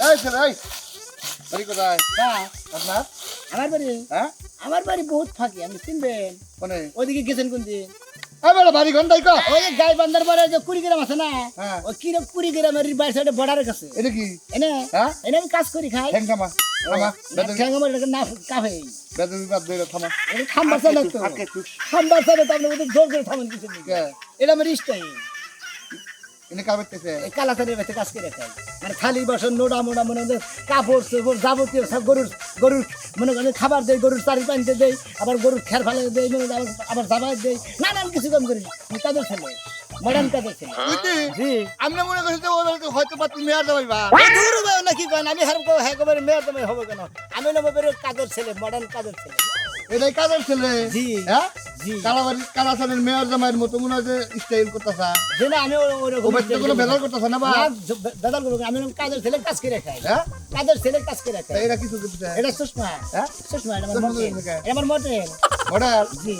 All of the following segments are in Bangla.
এই ছেলে এই বাড়ি কোথায় হ্যাঁ আপনার? আমার বাড়ি হ্যাঁ আমার বাড়ি বহুত ফাঁকি আপনি চিনবেন কোনে? ওইদিকে গেছেন কোন দিন এই বেটা বাড়ি ঘন্টাই কো। ওই যে গাই বান্দার পরে যে কুড়িগ্রাম আছে না হ্যাঁ। ওই কিরম কুড়িগ্রামের বাইর সাইডে বর্ডারের কাছে এটা কি? এনে হ্যাঁ? এনে আমি কাজ করি খাই ঠ্যাং থামা থামা বেদবি ঠ্যাং আমার না কাফে বেদবি বাদ দইরা থামা। এটা খাম্বার চালে তো আটকে একটু। খাম্বার চালে তো আপনি ওদের জোর করে থামেন কিছু নেই কে? এটা আমার স্টাইল এনে কাবেতেছে। এই কালাচারের বাড়িতে কাজ করে খাই মানে থালি বাসন নোড়া মোড়া মনে হয় কাপড় চোপড় যাবতীয় সব গরুর মনে করেন খাবার দেয় গরুর চারি পানিতে দেয় আবার গরুর খের ফেলে দেয় মনে হয় আবার জাবাই দেয় নানান কিছু কম করি কাজের ছেলে মডার্ন কাজের ছেলে বুঝলি? জি আমরা মনে করছি যে ওই বাড়িতে হয়তো বা তুমি আর যাবে বা। দূর হবে না কি করেন আমি হ্যাঁ কবে মেয়ের তুমি হবে কেন আমি নেবো বেরো কাজের ছেলে মডার্ন কাজের ছেলে এটাই কাজের ছেলে। জি। হ্যাঁ? জি কালাবাড়ি কালাসানের মেয়র জামাইয়ের মতো মনে হয় যে স্টাইল করতেছা। যে না আমি ও বাড়িতে কোনো ভেজাল করতেছে না বা? বেদাল করবো আমি কাজের ছেলে কাজ করে খাই হ্যাঁ? কাজের ছেলে কাজ করে তা খাই এরা কিছু করতেছে। এটা সুষমা হ্যাঁ? সুষমা এটা সুষমা আমার থেকে। মডেল আমার মডেল মডেল জি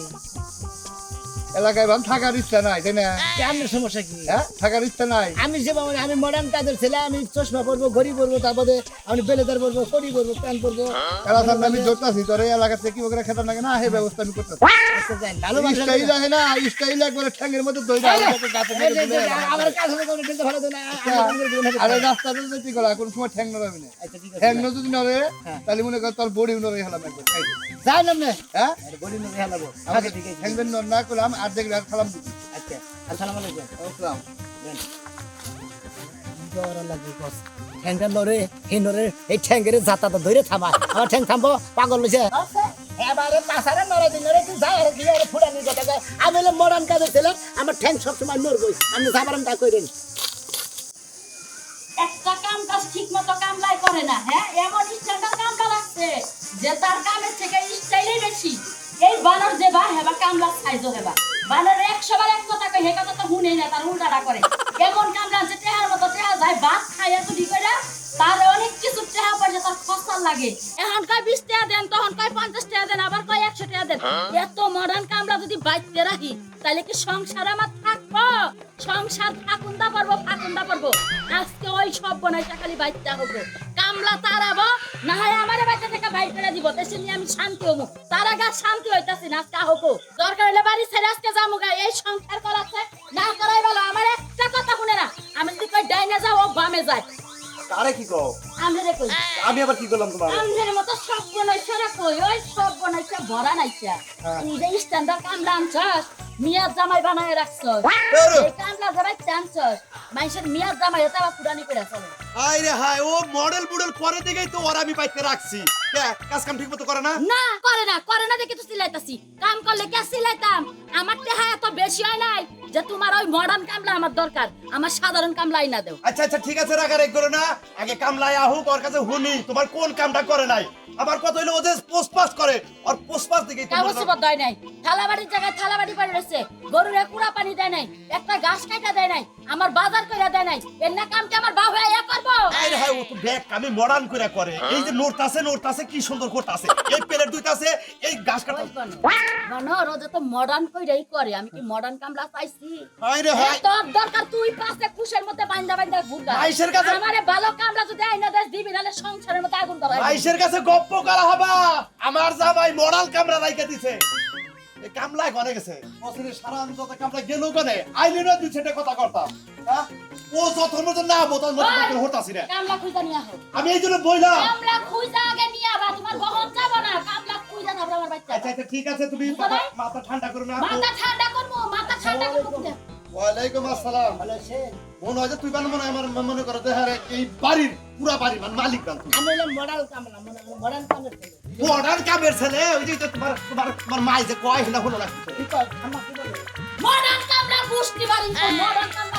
এলাকায় ভাব থাকার ইচ্ছা নাই তাই না? কেমন সমস্যা কি হ্যাঁ? থাকার ইচ্ছা নাই। আমি যে বাবা আমি মডার্ন কাজের ছেলে আমি চশমা পরবো ঘড়ি পরবো তারপরে আমি বেলেদার পরবো কড়ি পরবো প্যান্ট পরবো কালাসান আমি ধরতাছি তোর এই এলাকাতে কি করে খেতে লাগে না সেই ব্যবস্থা আমি করতেছি। ভালো স্টাইল আছে না স্টাইল একবারে ঠ্যাঙ্গের মধ্যে দইরা এলাকাতে গাছে মেরে দিলে। আমার কাজ হবে কোনো কিন্তু ভালো না আরে রাস্তাতে যেতে গলা কোন সময় ঠ্যাং নড়াবি না। আচ্ছা ঠিক ঠ্যাং আছে যদি নড়ে হ্যাঁ। তাহলে মনে কর তোর বডি নড়ে হলাম একবার খাই দে। যাই না না হ্যাঁ? বডি নুকে হেলাবো আমাকে আচ্ছা ঠিক আছে ঠ্যাং বেন না করলাম আর দেখলে আর খালাম দিবি। আচ্ছা আসসালামু আলাইকুম আসসালাম। ঠ্যাংটা নরে হে নরে এই ঠ্যাঙ্গের জাতাটা ধরে থামা আমার ঠ্যাং থামবো পাগল হয়েছে এবারে পাশারে নরে দিন নরে তুই যাই আর কি আর ফুটানি কথা যায় আমি হলো মডার্ন কাজের ছেলে আমার ঠ্যাং সবসময় নড়বই আপনি যাবারাম তা কইরেন একটা কাম কাজ ঠিক মতো কামলাই করে না হ্যাঁ এমন স্ট্যান্ডার্ড কামলা লাগছে যে তার কামের থেকে স্টাইলই বেশি এই বানর যে বা হেবা কামলা সাইজও হেবা বানর 100 বার এক কথা কই হে কথা তো শুনে না তার উল্টাটা করে এমন কামলা যে টেহার মতো টেহা যায় ভাত খাইয়া তো দি কইরা তার অনেক কিছু টেহা পয়সা তার খরচা লাগে এখন কয় 20 টাকা দেন তখন কয় 50 টাকা দেন আবার কয় 100 টাকা দেন এত মডার্ন কামলা যদি বাইতে রাখি তাহলে কি সংসার আমার থাকবো সংসার ফাকুন্দা পারবো আজকে ওই সব বনাইটা খালি বাইতে হবে কামলা তারাবো না হয় আমারে বাইতে থেকে বাইর করে দিব দেশে নিয়ে আমি শান্তি হবো তার আগে শান্তি হইতাছি না আজকে হবো দরকার হলে বাড়ি ছেড়ে আজকে যাবো গা এই সংসার করাচ্ছে না করাই ভালো আমার একটা কথা শুনে না আমি যদি কই ডাইনে যাও ও বামে যায় আরে কি কও আমি রে কই আমি আবার কি করলাম তোমার আমনের মতো সব বনাইছে রে কই ওই সব বনাইছে ভরা নাইছে তুই যে স্ট্যান্ডার্ড কামলা আনছস মিয়া জামাই বানায় রাখছস এই কামলা জামাই চানছস মানুষের মিয়া জামাই এটা আবার পুরানি করে চলে হাই রে হাই ও মডেল বুডেল করে দেখেই তো ওর আমি বাইতে রাখছি কে কাজ কাম ঠিক মতো করে না না করে না দেখে তো সিলাইতাছি কাম করলে কে সিলাইতাম আমার টেহা এত বেশি হয় নাই যে তোমার ওই মডার্ন কামলা আমার দরকার আমার সাধারণ কামলাই না দেও আচ্ছা আচ্ছা ঠিক আছে রাগারাগি করো না আগে কামলায় আহুক ওর কাছে হুনি তোমার কোন কামটা করে নাই আবার কত হইলো ওদের পোস্ট পাস করে আর পোস্ট পাস দেখেই কাগজ পত্র দেয় নাই থালাবাড়ির জায়গায় থালাবাড়ি পড়ে রয়েছে গরুরে কুড়া পানি দেয় নাই একটা ঘাস কাটা দেয় নাই আমার বাজার কইরা দেয় নাই এর না কাম কি আমার বাপ হইয়া করবো হাই রে হাই ও তো দেখ আমি মডার্ন করে করে এই যে নোটটাছে কি সুন্দর করতাছে এই প্লেট দুইটাছে এই গাছ কাটা মনোর যত মডার্ন কইরাই করে আমি কি মডার্ন কামলা পাইছি হাই রে হাই তোর দরকার তুই পাশে খুশের মধ্যে বান্দা ঘুরগা মাইশের কাছে আমারে ভালো কামলা যদি আইনা দেশ দিবি নালে সংসারের মধ্যে আগুন ধরাই মাইশের কাছে গপ্প করা হবা আমার জামাই মডাল কামরা রাইখা দিছে এই কামলা গনে গেছে বছরে সারা আমি যত কামলা গেল গনে আইলে না দুই ছেটে কথা করতাম হ্যাঁ ও যতর মতো না বোতল মতো হতাছি রে কামলা খুঁজা নিয়া হোক আমি এই জন্য বইলাম কামলা খুঁজা আগে নিয়া বা তোমার বহন যাব না কামলা খুঁজা না আমার বাচ্চা আচ্ছা আচ্ছা ঠিক আছে তুমি মাথা ঠান্ডা করো না মাথা ঠান্ডা করবো ওয়ালাইকুম আসসালাম। ভালো সে মনে হয় যে তুই বান মনে হয় আমার মনে করো যে হ্যাঁ রে, এই বাড়ির পুরা বাড়ি মানে মালিক বান তুই আমি হলো মডার্ন কামলা মডার্ন কামের ছেলে মডার্ন কামের ছেলে ওই যে তোমার তোমার তোমার মাই যে কয় হলো হলো না কি কয় আমার কি বলে মডার্ন কামলা বুঝতে পারি মডার্ন কামলা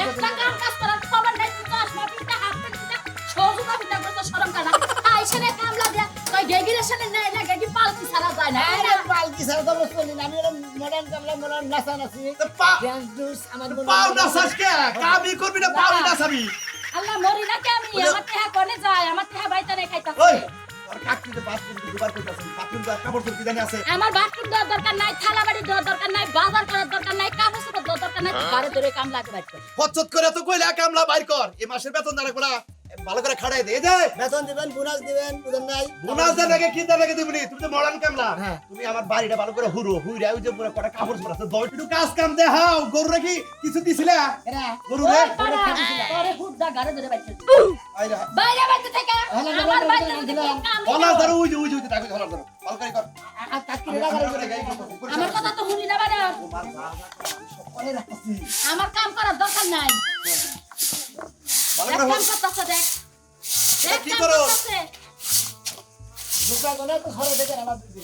একটা কাম কাজ করার খবর নাই তুই তো আসবা পিতা হাত পিতা সজুকা পিতা করতে শরম কানা আইসনে কামলা দিয়া কই গেগিরে সাথে নাই না গেগি পালকি ছাড়া যায় না আরে পালকি ছাড়া তো বসলি না আমি হলো মডার্ন কামলা মডার্ন নাচা নাচি ড্যান্স ডুস আমার পাও না সাজকে কামি করবি না পাও না সাবি আল্লাহ মরি না কে আমি আমার টেহা কোনে যায় আমার টেহা বাইতা নাই খাইতাছি ওই আর কাকটিতে বাথরুম দুবার কইতাছি বাথরুম দা কাপড় চোপড় জানি আছে আমার বাথরুম দেওয়ার দরকার নাই, থালা বাড়ি দেওয়ার দরকার নাই, বাজার করার দরকার নাই, কাপড় চোপড় দেওয়ার দরকার নাই, ঘরে ধরে কামলা করে বাইর কর। হচ্ছত করে তো কইলা কামলা বাইর কর এই মাসের বেতন দাঁড়া করা ভালো করে খাড়াই দে যায় বেতন দিবেন, বোনাস দিবেন, বুঝেন নাই? বোনাস দেন নাকি কি দেন নাকি দিবনি তুমি তো মডার্ন কামলা হ্যাঁ। তুমি আমার বাড়িটা ভালো করে হুইরা ওই যে পুরো কটা কাপড় চোপড় আছে দশ একটু কাজ কাম দেখাও গরু রাখি কিছু দিছিলা এরা গরু রে ওই পাড়া, তোরে হুদ্দা ঘরে ধরে বাইর কর। আইরা বাইরে বাইরে থেকে হ্যালো, আমার হ্যালো, বাইরে হ্যালো, থেকে হ্যালো। কাম হলা দিও। ধরো ওই যে টাকা হলা ধরো ভালো করে কর কাকির রাগার আমার কথা তো শুনি না বাইরে, অনেক রাখছি আমার কাম করার দরকার নাই। ভালো দেখ করে কাম করতেছে, দেখ দেখ কি কাম করো? করতেছে। দুটা গলে তো ঘরে থেকে আমার দিদি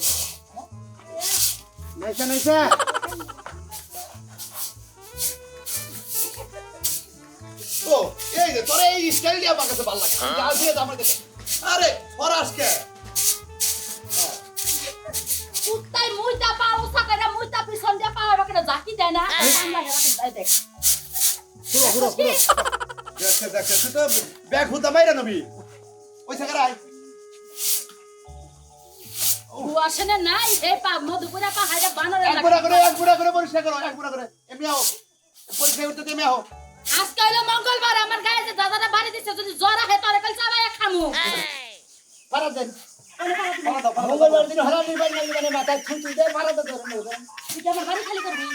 নাইছে নাইছে তো এই যে তোর এই স্টাইলই আমার কাছে ভালো লাগে যা দিয়ে আমার কাছে আরে ফরাসকে কুত্তায় মুইতা পাও সাকারা মুইতা পিছন দিয়ে পাও বাকে জাকি দেয় না কামলা হেরা দেখ পুরো দেখছে তুই তো ব্যাগ হুদা মাইরা নবি ওই সাকারাই বুয়াশনে নাই এই পা মধুপুরা পা হাইরা বানরে এক বুড়া করে পরিষ্কার করো এক বুড়া করে এমনি আও পরিষ্কার করতে এমনি আও আজকে হলো মঙ্গলবার আমার গায়ে যে দাদাটা বাড়ি দিচ্ছে যদি জ্বর আহে তোরে কাল চাবাই খামু পারা দেন ভালো দাও ভালো দাও মঙ্গলবার দিন হরা নিবাই নাই মানে মাথায় ছুটি দেয় পারা তো ধরে নেবেন তুই কি আমার বাড়ি খালি করবি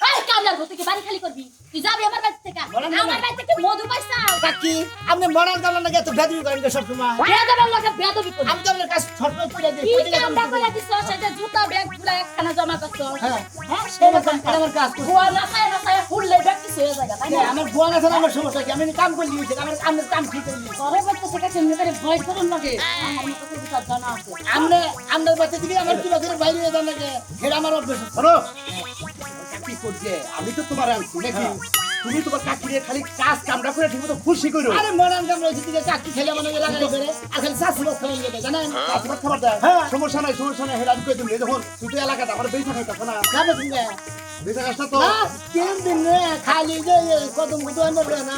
এই কামলার তুই কি বাড়ি খালি করবি তুই যাবি আমার বাড়ি থেকে বলেন না। আমার বাড়ি থেকে মধু পাইছাও কাকি আপনি মরার জানা নাকি এত বেদবি করেন সব সময় বেয়াদবের লোকে বেয়াদবি করবি আমি তো আপনার কাছে ছটফট করে দিই কি কামটা করে দিছ সেটা জুতা ব্যাগ পুরা একখানা জমা করছ হ্যাঁ হ্যাঁ এটা আমার কাজ করছি। বুয়া নাসায় নাসায় ফুললে ব্যাগ কিছু হয়ে যায় তাই না আমার বুয়া আছে আমার সমস্যা কি আমি কাম করে দিয়েছি আমার কাম ঠিক করে দিয়েছি ঘরে বসে থেকে চিন্তা করে ভয় করুন লাগে আমার কাছে বিচার জানা আছে আমরা বাচ্চা দিকে আমার কি বাজারে বাইরে যান লাগে এটা আমার অভ্যাস আছে। শোনো কি করছে আমি তো তোমার আনছি নাকি তুমি তোমার কাকিরে খালি কাজ কামটা করে ঠিকমতো খুশি করো আরে মরান কাম রয়েছে দিকে চাকরি খেলে মানে লাগাই করে আসলে চাষি বাস খাওয়ান গেলে জানেন তোমার খাবার দেয় হ্যাঁ। সমস্যা নাই হেরা আমি কই তুমি দেখুন তুই তো এলাকাতে আমার বেঁচে থাকতো না যাবে তুমি বেঁচে কাজটা তো না 3 দিন খালি যে কদম কত আমরা না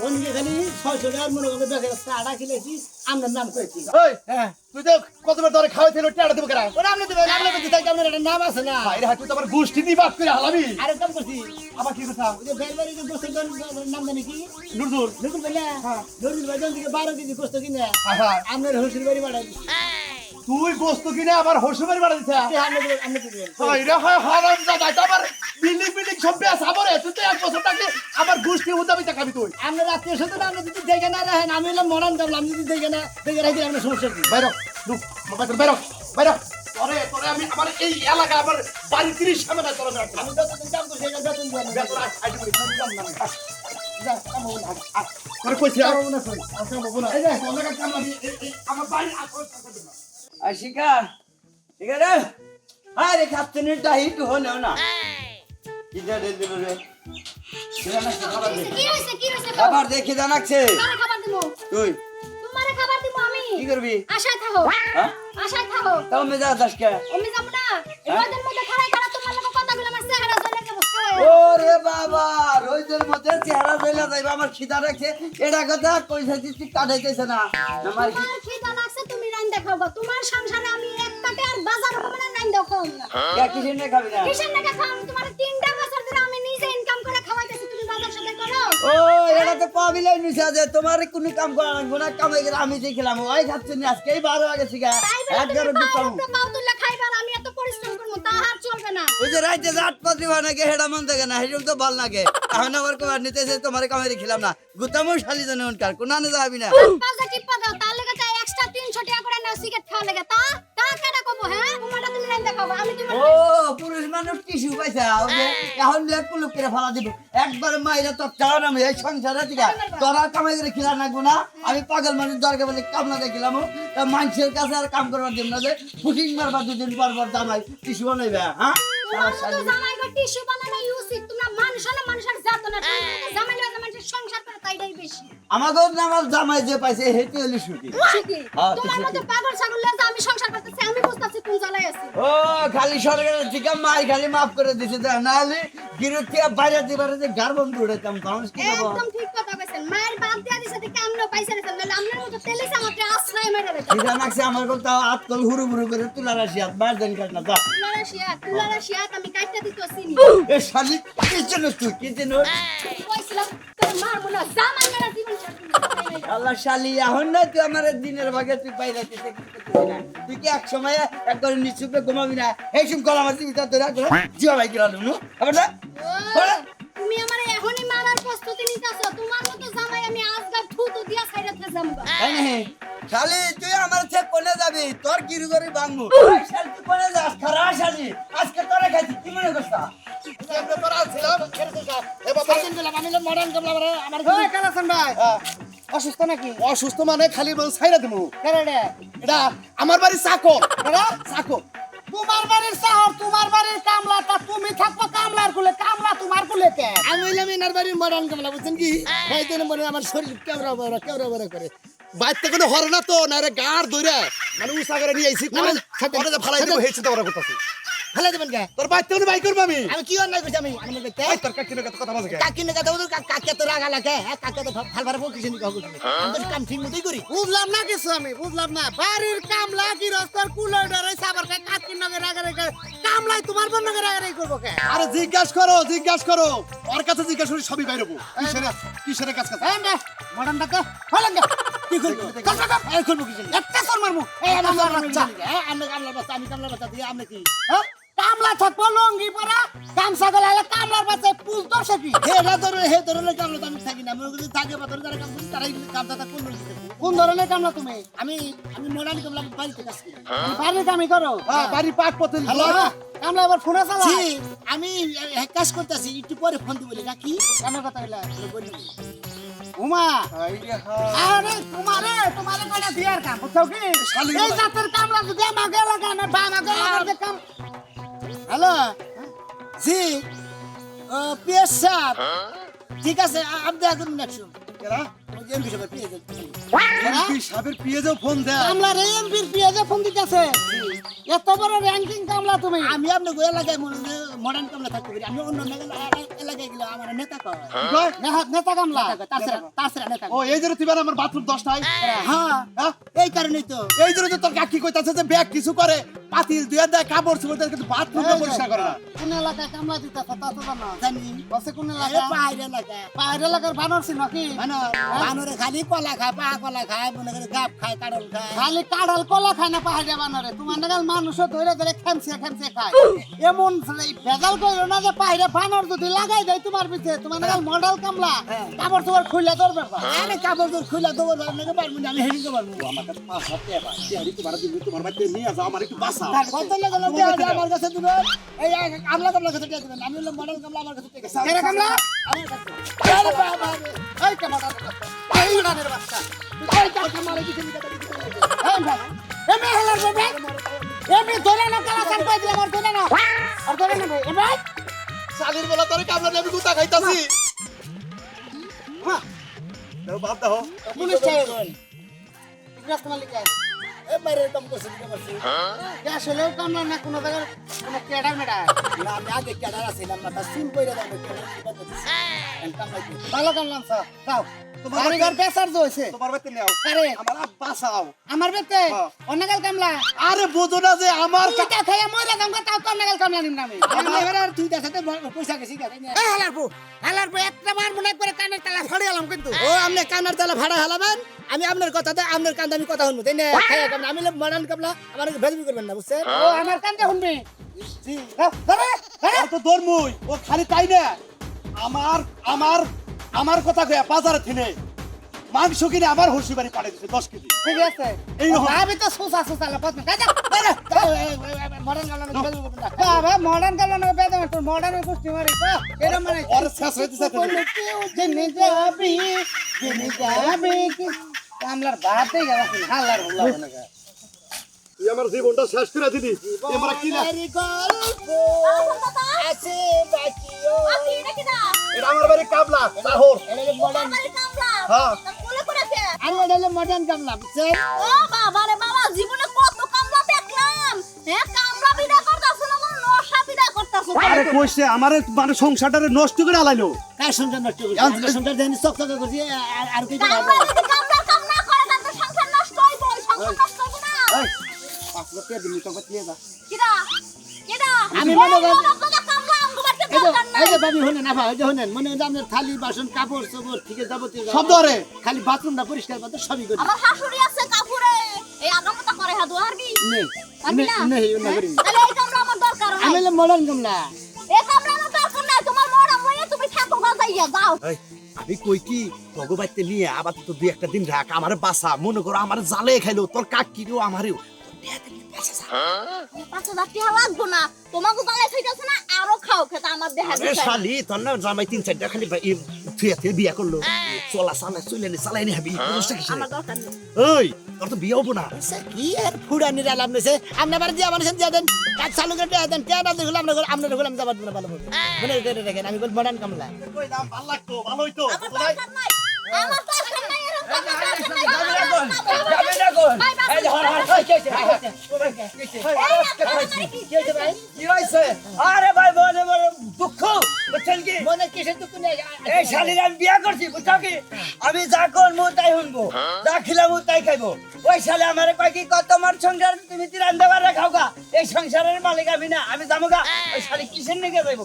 ওনকে খালি 600 টাকার মনে করে বেকার সাড়া খেলেছি আমরা নাম করেছি ওই হ্যাঁ তুই তো কতবার ধরে খাওয়াইছিল টেড়া দেবো কেনা ওরা আপনি দেবেন আপনি দিতে আপনার একটা নাম আছে না ভাইরে হাত তুই তো আমার গোষ্ঠী দিয়ে বাদ করে হালাবি আরে কাম করছি আবার কি কথা ওই যে বেলবাড়ি যে গোস্ত নাম জানি কি নুরদুল নতুন বলে নতুন বাজার থেকে 12 কেজি গোস্ত কিনে হ্যাঁ হ্যাঁ আপনার হোসেন বাড়ি বাড়াই দিছি তুই গোস্ত কিনে আবার হসুমের বাড়া দিছে আপনি দিবেন ভাইরে হয় হারাম দাদা তো আবার বিল্ডিং সব পেয়ে সাবরে তুই তো এক বছর থাকলে আমার গোষ্ঠী উদ্দামিতা খাবি তুই আপনার আত্মীয় স্বজন আপনি যদি দেখে না রাখেন আমি হলাম মরান দাম আমি যদি দেখে রাখি আপনার সমস্যা কি বাইরো বাইরো তোরে আমি আমার এই এলাকা আমার বাড়ি 30 সামনে না তোরে আমি যতদিন কাম করছি এটা বেতন দিয়ে আমি বেতন আইডি করি যা, কাম হবে না। তোরে কইছি কাম হবে না, শোন। আচ্ছা বাবু না এই যে অনেক কাম লাগি আমার বাড়ি আসল আশিকা ঠিক আছে আরে ক্যাপ্টেনের ডাইট হলো না কি জানে দিল রে কি হইছে খাবার দেখে জানাচ্ছে কারে খাবার দিমু তুই তোমারে খাবার দিমু আমি কি করবি আশায় থাকো হ্যাঁ আশায় থাকো তাও মেজা দাসকে আমি যাব না রোদের মধ্যে খাড়াই খাড়া তোমার লগে কথাগুলো আমার চেহারা জ্বলে কে বসে ওরে বাবা রোদের মধ্যে চেহারা জেলা যাইবা আমার খিদা রাখছে এটা কথা কইছে তুই কাটাইতেছে না আমার কি তোমার খিদা লাগছে তুমি রাইন দেখাও তোমার সংসারে আমি এক টাকা আর বাজার হবে না রাইন দেখাও না কিছু নে খাবি না কিসের টাকা খাও তোমার 3টা বছর ধরে আমি নিজে ইনকাম করে খাওয়াইতেছি তুমি বাজার সাথে করো ও এটা তো পাবিলাই নিছে যে তোমার কোনো কাম করা লাগবে না কামাই গেলে আমি দেখলাম ওই খাচ্ছে না আজকেই 12 আগে থেকে একবার দিতাম পাও তুললে খাইবার আমি এত পরিশ্রম করব তা আর চলবে না ওই যে রাইতে জাট পাত্রি বানাকে হেডা মন থাকে না হেডুল তো ভাল লাগে এখন আবার কবার নিতেছে তোমার কামাই দেখিলাম না গুতামও শালি জানে উনকার কোন আনে যাবি না পাজা টিপা দাও তার লাগে তাই এক্সট্রা 300 টাকা করে নাও সিগারেট খাওয়া লাগে তা কেডা কব হ্যাঁ তোমারটা তুমি রাইন দেখাও আমি তুমি ও পুরুষ মানুষ টিস্যু পাইছা ওই যে এখন লেট কুলুক করে ফালা দিব একবার মাইরা তো চাও না এই সংসারে থেকে তোরা কামাই করে খিলা নাগবো না আমি পাগল মানুষ দরকার বলে কাম না দেখিলাম তা মানুষের কাছে আর কাম করবার দিব না যে ফুটিং মারবা দুদিন পর পর জামাই টিস্যু বানাইবে হ্যাঁ তোমার তো জামাই গো টিস্যু বানানো উচিত তোমরা মানুষের জাত না জামাই লাগা মানুষের সংসার করে তাইটাই বেশি আমাদের নামাল জামাই যে পাইছে হেঁটে হলে ছুটি ঠিকই হ্যাঁ, তোমার ঠিকই। মতো পাগল ছাগল লাগা আমি সংসার করতেছি আমি বুঝতাছি কোন জ্বালায় আছি ও খালি সরকারের থেকে মাই খালি মাফ করে দিছে না হলে বিরক্তি বাইরে দিবারে যে গার বন্ধ উড়াইতাম মানুষ কি দেবো একদম ঠিক কথা কইছেন দিছেন মায়ের বাপ দিয়া দিছে দেখে আমরাও পাইছা দিছেন নাহলে আমনের মতো তেলে সামতে আশ্রয় মেরে দিত খিদা লাগছে আমার কথা আতকল হুরু হুরু করে তুলা রাশি হাত মার দেন কাট না যা তুলারা শিয়া আমি কাইটা দিত চিনি এ শালি কি জন্য তুই কি জন্য কইছিলাম তোর মার মুনা জামাই মেরা জীবন ছাড়বি আল্লাহ শালি এখন না তুই আমার দিনের ভাগে তুই পাইলা দিতে তুই কি এক সময় একবার নিচুপে ঘুমাবি না এই সব গলা মাছি ভিতর ধরে জিয়া ভাই গেল নুনু আবার না তুমি আমারে এখনই মারার প্রস্তুতি নিতাছো তোমার মতো জামাই আমি আজকাল থুতু দিয়া ছাইরাতে যামগা তাই না শালি তুই আমার থেকে কোনে যাবি তোর গিরু করে ভাঙবো শালি তুই কোনে যাস খারা শালি আজকে তোরা খাইছি কি মনে করছ আমরা তোরা ছিলাম এ বাবা সাইকেল দিলাম আমি মডার্ন কামলা আমার ওই কালাসান ভাই অসুস্থ নাকি অসুস্থ মানে খালি ছাইরা দেবো কেরে রে এটা আমার বাড়ি চাকর কেরে চাকর তোমার বাড়ির শহর তোমার বাড়ির কামলাটা তুমি থাকবো কামলার কুলে কামলা তোমার কুলে কে আমি হইলাম এনার বাড়ির মডার্ন কামলা বুঝছেন কি এই দিন মনে আমার শরীর কেমরা বড় করে বাইতে কোনো হরে না তো না রে গাড় ধইরা মানে উসা করে নিয়ে আইছি কোনে যে ফালাই দেব হেছে তো ওরা করতেছি ফেলে দেবেন কে তোর বাইতে কোনো বাই করব আমি আমি কি অন্যায় করছি আমি আমি দেখতে এই তোর কাকিনের কথা বাজে কাকি না কথা বল কাকে তো রাগা লাগে হ্যাঁ কাকে তো ফালবার বল কিছু নিকা বল আমি তো কাম ঠিক মতোই করি বুঝলাম না কিছু আমি বুঝলাম না বাড়ির কামলা কি রাস্তার কুলে ডরে সাবার কে কাকি নগে রাগা রে কামলাই তোমার বন্ধ করে রাগা রে করব কে আরে জিজ্ঞাসা করো ওর কাছে জিজ্ঞাসা করি সবই বাইরবো কিসের কাজ এই না মডার্ন ডাকা হলেন না কি করব এই করব কিছু একটা সর মারমু এই আমার বাচ্চা হ্যাঁ আমি কামলার বাচ্চা দিয়ে আমি কি হ্যাঁ কামলা থাকবো লঙ্গি পরা গামছা গলালে কামলার বাচ্চা পুজ দর্শক কি হে ধরনের কামলা আমি থাকি না আমি থাকে বা যারা কাম করি তারাই কামটা কোন ধরনের কামলা তুমি আমি মডার্ন কামলা বাড়িতে কাজ করি বাড়ির কামই করো বাড়ি পাক পথে হ্যালো কামলা আবার ফোনে চালা জি আমি কাজ করতেছি একটু পরে ফোন দিব বলি রাখি আমার কথা হইলা বলি উমা আরে তোমারে কোনা দিয়ার কাম বুঝছো কি এই জাতের কামলা যদি আমাকে লাগা না বা আমাকে লাগার কাম হ্যালো জি পিএস স্যার ঠিক আছে আপনি দেখা করুন একশো কেরা এমপি সাহেব পিএস এমপি সাহেবের পিএজও ফোন দেয় কামলা রে এমপির পিএস ফোন দিতেছে এত বড় র্যাঙ্কিং কামলা তুমি আমি আপনার এলাকায় মডার্ন কামলা থাকতে পারি আমি অন্য এলাকায় গেলে আমার নেতা কয় নেতা কামলা তাছাড়া নেতা ও এই জন্য তুই আমার বাথরুম 10 নাই হ্যাঁ এই কারণেই তো এই জন্য তো তোর কাকি কইতাছে যে ব্যাগ কিছু করে পাতিল দুয়া দেয় কাপড় চোপড় দেয় কিন্তু বাথরুম পরিষ্কার করে না কোন এলাকায় কামলা দিতেছে তা তো জানো জানি বসে কোন এলাকায় পাহাড় এলাকার বানর ছিল কি বানরে খালি কলা খায় পা কলা খায় মনে করে গাপ খায় কাঁড়ল খায় খালি কাঁড়ল কলা খায় না পাহাড়ে বানরে তোমার নাগাল মানুষও ধরে ধরে খেমছে খায় এমন ভেজাল করলো না যে পাহাড়ে বানর যদি লাগাই দেয় তোমার পিছে তোমার নাগাল মডেল কামলা কাপড় চোপড় খুলে ধরবে আরে কাপড় চোপড় খুলে ধরবে আপনাকে পারবো না আমি হেরিতে পারবো আমার কাছে 5 হাতে বা দিহারি তোমার দিন তোমার বাড়িতে নিয়ে যাও আমার একটু বাসা কত লাগালো আমার কাছে দিবেন এই আমলা কামলা কাছে দিয়ে দিবেন আমি হলো মডেল কামলা আমার কাছে দিয়ে গেছে কেন কামলা আমার কাছে আরে বাবা এই কামলা এই উড়ানের বাচ্চা এই কামলা কি তুমি কথা দিতে এই ভাই এমে হেলার বাবা এমে ধরে না কালা সান কই দিলাম আর ধরে না এ ভাই শালির বলা তোরে কামলা আমি গুতা খাইতাছি দাও বাপ দাও পুলিশ চাই রাস্তা মালিক এবারে দম করছে আসলে কামলা না কোনো জায়গার কোনো কেডা মেডা না আমি আগে কেডা আছিলাম না তা সিম কইরা দাও ভালো কামলাম স্যার দাও তোমার ঘর পেছার হইছে তোমার বাড়িতে নাও আরে আমার বাসাও আমার বেতে অন্যগাল কামলা আরে বুঝো না যে আমার টাকা খাইয়া মইরা দাম কথা তো অন্যগাল কামলা নিম না আমি এবারে আর তুই দেখাতে পয়সা গেছি এই হালারপু একটা বার মনে করে কানের তালা ফাড়ে গেলাম কিন্তু ও আপনি কানের তালা ফাড়া হালাবেন আমি আপনার কথাতে আপনার কান্দে আমি কথা শুনবো তাই না খাইয়া কামলা আমি মডার্ন কামলা আমার ভেজবি করবেন না বুঝছেন ও আমার কান্দে শুনবি জি আর তো দরমুই ও খালি তাই না আমার কথা কইয়া বাজারে থিনে মাংস কিনে আমার হরসি বাড়ি পাঠিয়ে দিছে 10 কেজি ঠিক আছে এই আমি তো সুসা লাপত না কাজা মডার্ন কামলা ভেজবি করবেন না বাবা মডার্ন কামলা না বেদম তো মডার্ন কুস্তি মারি তো এর মানে আর শেষ হইতে জেনে যাবি কি কামলার বাতে গেল হালার বলা না তুই আমার জীবনটা শেষ করে দিলি এমরা কি না গল্প আছে বাকিও এটা আমার বাড়ি কাবলা লাহোর এটা মডার্ন হ্যাঁ আমি এটা মডার্ন কামলা বুঝছেন ও বাবা রে বাবা জীবনে কত কামলা দেখলাম হ্যাঁ কামলা বিদা করতাছ না নশা বিদা করতাছ আরে কইছে আমারে মানে সংসারটারে নষ্ট করে আলাইলো হ্যাঁ সংসার নষ্ট করছি আমরা সংসার জানি চকচক করছি আর কি করা কামলা হবে যদি কামলা কাম না করে তাহলে সংসার নষ্ট হইব সংসার নষ্ট হইব না এই 5 লাখ টাকা দিলি তো নিয়ে যা কিরা কিরা আমি মনে করি- কামলা আমগো বাড়িতে এই দরকার নাই যে ভাবি হনেন না ভাই হনেন মনে হয় যে আপনার থালি বাসন কাপড় চোপড় ঠিক আছে যাবতীয় সব ধরে খালি বাথরুমটা পরিষ্কার করতে সবই করি আমার শাশুড়ি আছে কাপুরে এই আগামটা করে হাদু আরবি নেই পারবি না? নেই না করি তাহলে এই কামলা আমার দরকার আমি নাই মডার্ন কমলা এই কামলা আমার দরকার নাই তোমার মরা মরে তুমি থাকো বাজাইয়া যাও আমি কই কি তগো বাইতে নিয়ে আবার তো দুই একটা দিন রাখ আমার বাসা মনে করো আমার জালে খাইলো তোর কাকিরও আমারও পাঁচ হাজার টাকা লাগবো না তোমাকে তালে খাইতেছে না আরো খাও খেতে আমার দেহা আরে শালি তোর না জামাই 3-4টা খালি তুই বিয়া করলো চলা চালাই নি হাবি বুঝছ কি আমার দরকার নেই ওই তোর তো বিয়ে হবো না কি আর ফুড়ানির আলাম নেছে আপনি আবার দিয়ে আমার সাথে দেন কাজ চালু করে দেন কেডা দেখলাম আমরা দেখলাম যাবার না ভালো হবে মনে করে দেখেন আমি বল মডার্ন কমলা কই দাম ভালো লাগতো ভালো হইতো আমার দরকার নাই আমার দরকার নাই এরকম যাবে না কোন এই যে হর হর কি হইছে ভাই কি হইছে আরে ভাই মনে মনে দুঃখ বুঝছেন কি মনে কিসের তো তুমি এই শালির আমি বিয়া করছি বুঝছো কি আমি যা করবো তাই শুনবো যা খিলাবো তাই খাইবো ওই শালে আমারে কয় কি কত তোমার সংসার তুমি রান্না বান্না খাও গা এই সংসারের মালিক আমি না আমি যাবো গা ওই শালি কিসের নিকে যাইবো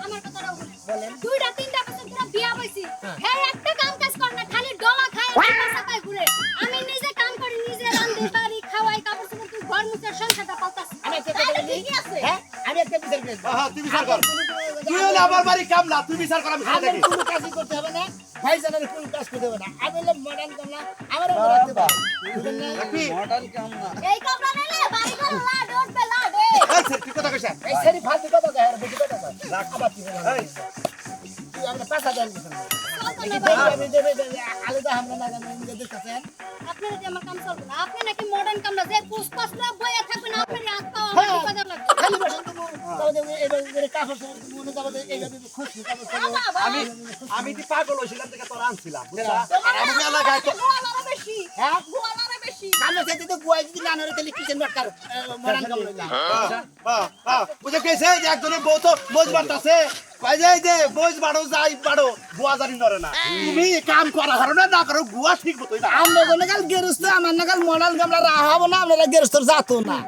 আমার কথাটা বলেন দুইটা তিনটা বছর ধরে বিয়া হইছি হ্যাঁ একটা কাম কাজ কর না খালি ডলা খায় আর পয়সা পায় ঘুরে আমি নিজে কাম করি নিজে রান্ধি বাড়ি খাওয়াই কাপড় চোপড় তুই ঘর মুছে সংসারটা পাল্টাছি আমি একটা কথা বলি ঠিকই আছে হ্যাঁ আমি একটা বিচার করি হ্যাঁ তুই বিচার কর তুই হলে আমার বাড়ি কামলা তুই বিচার কর আমি আমার দেখি কোনো কাজই করতে হবে না ভাই জানার কোনো কাজ করতে হবে না আমি হলাম মডার্ন কমলা আমারও রাখতে পারো বুঝলেন না মডার্ন কাম না এই কাপড় নিলে বাড়ি ঘর লাড উঠবে লাড এই স্যার তুই কথা কইছ এই সেরি ফালতু কথা কয় আর বেশি কথা কয় আবার তুই তুই আমরা পাঁচ হাজার দিছেন আমি দেবে আলাদা আমরা না জানি নিজেদের কাছে আপনারা যে আমার কাম চলবে না আপনি নাকি মডার্ন কামরা যে পুষ্পাস না বইয়া থাকবেন আপনারই হাত পাওয়া হ্যাঁ। আমার কথা লাগবে খালি বসে তুমি তাহলে এইভাবে কাপড় মনে যাবে এইভাবে খুশি কাপড় আমি কি পাগল হইছিলাম থেকে তোর আনছিলাম বুঝছা আর আমি এলাকায় তো গোয়ালারা বেশি হ্যাঁ গোয়ালারা বেশি আমরা সেটা তো গুয়াই যদি না নরে তাহলে কিচেন বাটকার মডার্ন কমলা বুঝে গেছে যে একজনের বউ তো মোজ বাড়তাছে কয় যে মোজ বাড়ো যাই বাড়ো গুয়া জানি নরে না তুমি কাম করা হারো না করো গুয়া ঠিক মতোই না আমরা নাগাল গেরস্ত আমার নাগাল মডার্ন কমলা রাহব না আমরা গেরস্তর যাতো না